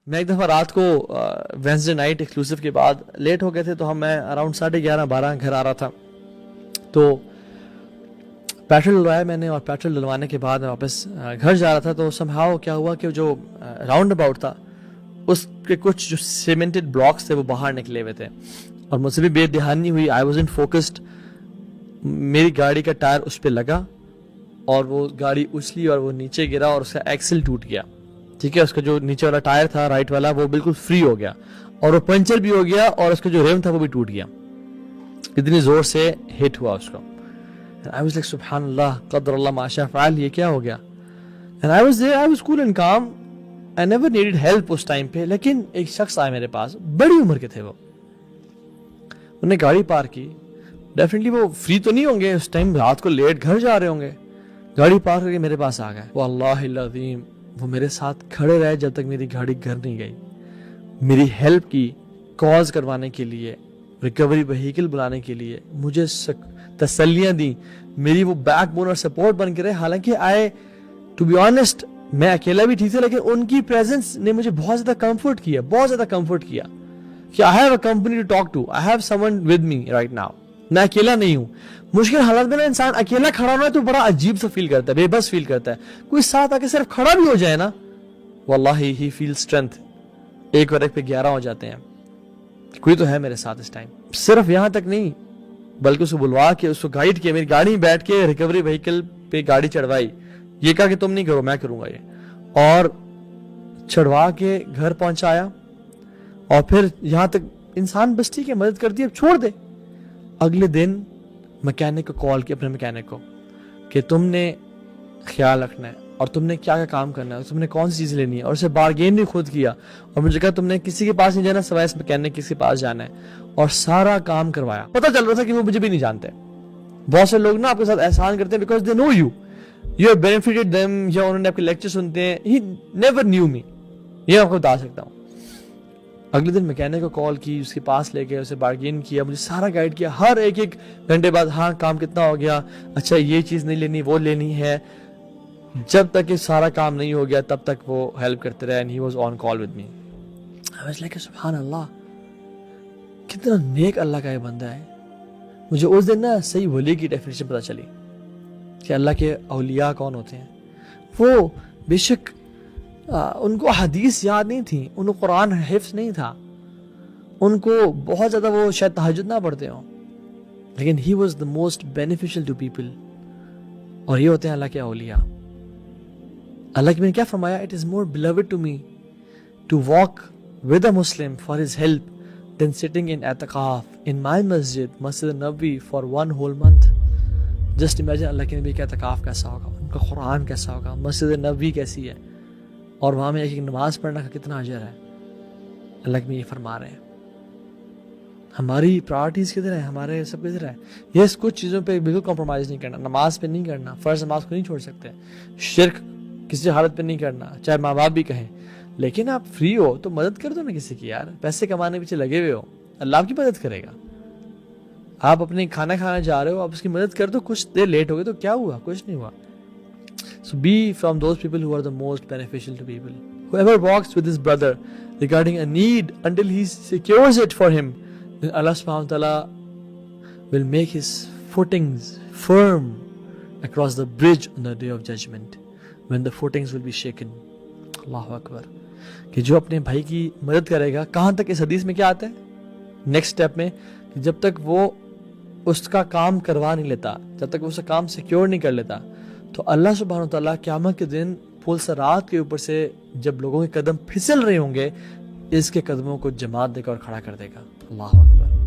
میں ایک دفعہ رات کو وینسڈے نائٹ ایکسکلوسیو کے بعد لیٹ ہو گئے تھے، تو میں اراؤنڈ 11:30-12 گھر آ رہا تھا. تو پیٹرول ڈلوایا میں نے، اور پیٹرول ڈلوانے کے بعد میں واپس گھر جا رہا تھا. تو سم ہاؤ کیا ہوا کہ جو راؤنڈ اباؤٹ تھا اس کے کچھ جو سیمنٹڈ بلاکس تھے وہ باہر نکلے ہوئے تھے، اور مجھ سے بھی بے دھیانی ہوئی. I was in focused. میری گاڑی کا ٹائر اس پہ لگا اور وہ گاڑی اچھلی اور وہ نیچے گرا اور اس کا ایکسل ٹوٹ گیا. ٹھیک ہے، اس کا جو نیچے والا ٹائر تھا رائٹ والا وہ بالکل فری ہو گیا اور وہ پنچر بھی ہو گیا، اور اس کا جو ریم تھا وہ بھی ٹوٹ گیا. اتنی زور سے ہٹ ہوا اس کو. I was like سبحان اللہ قدر اللہ ما شاء فعل، یہ کیا ہو گیا. And I was there, I was cool and calm. I never needed help اس ٹائم پہ. لیکن ایک شخص آئے میرے پاس، بڑی عمر کے تھے وہ، انہوں نے گاڑی پارک کی. ڈیفینیٹلی وہ فری تو نہیں ہوں گے اس ٹائم، رات کو لیٹ گھر جا رہے ہوں گے. گاڑی پارک کر کے میرے پاس آ گئے. واللہ العظیم وہ میرے ساتھ کھڑے رہے جب تک میری گاڑی گھر نہیں گئی. میری ہیلپ کی، کاز کروانے کے لیے، ریکوری وہیکل بلانے کے لیے، مجھے تسلیاں دی، میری وہ بیک بون اور سپورٹ بن کے رہے. حالانکہ ٹو بی آنیسٹ میں اکیلا بھی ٹھیک تھا، لیکن ان کی پریزنس نے مجھے بہت زیادہ کمفرٹ کیا، بہت زیادہ کمفرٹ کیا کہ I have a company to talk to, I have someone with me right now. میں اکیلا نہیں ہوں. مشکل حالات میں نا انسان اکیلا کھڑا ہونا ہے تو بڑا عجیب سا فیل کرتا ہے، بے بس فیل کرتا ہے. کوئی ساتھ آ کے صرف کھڑا بھی ہو جائے نا، واللہ ہی فیل اسٹرینتھ. ایک اور ایک پہ 11 ہو جاتے ہیں. کوئی تو ہے میرے ساتھ اس ٹائم. صرف یہاں تک نہیں بلکہ اس کو بلوا کے، اس کو گائیڈ کیا، میری گاڑی میں بیٹھ کے ریکوری وہیکل پہ گاڑی چڑھوائی. یہ کہا کہ تم نہیں کرو، میں کروں گا یہ، اور چڑھوا کے گھر پہنچایا. اور پھر یہاں تک انسان بس ٹھیک ہے مدد کرتی ہے، اب چھوڑ دے. اگلے دن میکینک کو کال کیا، اپنے میکینک کو، کہ تم نے خیال رکھنا ہے اور تم نے کیا کیا کام کرنا ہے، تم نے کون سی چیز لینی ہے، اور اسے بارگین بھی خود کیا. اور مجھے کہا تم نے کسی کے پاس نہیں جانا سوائے اس میکینک کسی کے پاس جانا ہے، اور سارا کام کروایا. پتہ چل رہا تھا کہ وہ مجھے بھی نہیں جانتے. بہت سے لوگ نا آپ کے ساتھ احسان کرتے ہیں because they know you, you have benefited them, یا انہوں نے آپ کے لیکچر سنتے ہیں. ہی نیور نیو می، یہ آپ کو بتا سکتا ہوں. اگلے دن میکینک کو کال کی، اس کے پاس لے گئے، اسے بارگین کیا، مجھے سارا گائیڈ کیا. ہر ایک گھنٹے بعد ہاں کام کتنا ہو گیا، اچھا یہ چیز نہیں لینی وہ لینی ہے. جب تک یہ سارا کام نہیں ہو گیا تب تک وہ ہیلپ کرتے رہے. And he was on call with me. I was like سبحان اللہ، کتنا نیک اللہ کا یہ بندہ ہے. مجھے اس دن نا صحیح ولی کی ڈیفینیشن پتہ چلی کہ اللہ کے اولیاء کون ہوتے ہیں. وہ بے شک ان کو حدیث یاد نہیں تھی، ان کو قرآن حفظ نہیں تھا، ان کو بہت زیادہ وہ شاید تہجد نہ پڑھتے ہوں، لیکن he was the most beneficial to people. اور یہ ہوتے ہیں اللہ کے اولیاء. اللہ کی میں نے کیا فرمایا، it is more beloved to me to walk with a Muslim for his help than sitting in اعتکاف in my masjid, Masjid Nabawi, for 1 whole month. Just imagine اللہ کے نبی کا اعتکاف کیسا ہوگا، ان کا قرآن کیسا ہوگا، مسجد نبوی کیسی ہے، اور وہاں میں ایک نماز پڑھنا کا کتنا اجر ہے. اللہ کے یہ فرما رہے ہیں. ہماری پرائرٹیز کدھر ہے، ہمارے سب کدھر ہے. یس کچھ چیزوں پہ بالکل کمپرومائز نہیں کرنا، نماز پہ نہیں کرنا، فرض نماز کو نہیں چھوڑ سکتے، شرک کسی حالت پہ نہیں کرنا چاہے ماں باپ بھی کہیں. لیکن آپ فری ہو تو مدد کر دو نا کسی کی. یار پیسے کمانے پیچھے لگے ہوئے ہو، اللہ آپ کی مدد کرے گا. آپ اپنے کھانا کھانا جا رہے ہو، آپ اس کی مدد کر دو. کچھ دیر لیٹ ہو گئے تو کیا ہوا، کچھ نہیں ہوا. So be from those people who are the most beneficial to people. Whoever walks with his brother regarding a need until he secures it for him, then Allah subhanahu wa ta'ala will make his footings firm across the bridge on the day of judgment, when the footings will be shaken. Allahu Akbar. کہ جو اپنے بھائی کی مدد کرے گا، کہاں تک اس حدیث میں کیا آتا ہے نیکسٹ سٹیپ میں، کہ جب تک وہ اس کا کام کروا نہیں لیتا، جب تک وہ اس کا کام سیکیور نہیں کر لیتا، تو اللہ سبحانہ وتعالیٰ قیامت کے دن پل صراط کے اوپر سے جب لوگوں کے قدم پھسل رہے ہوں گے، اس کے قدموں کو جماعت دے کر اور کھڑا کر دے گا. اللہ اکبر.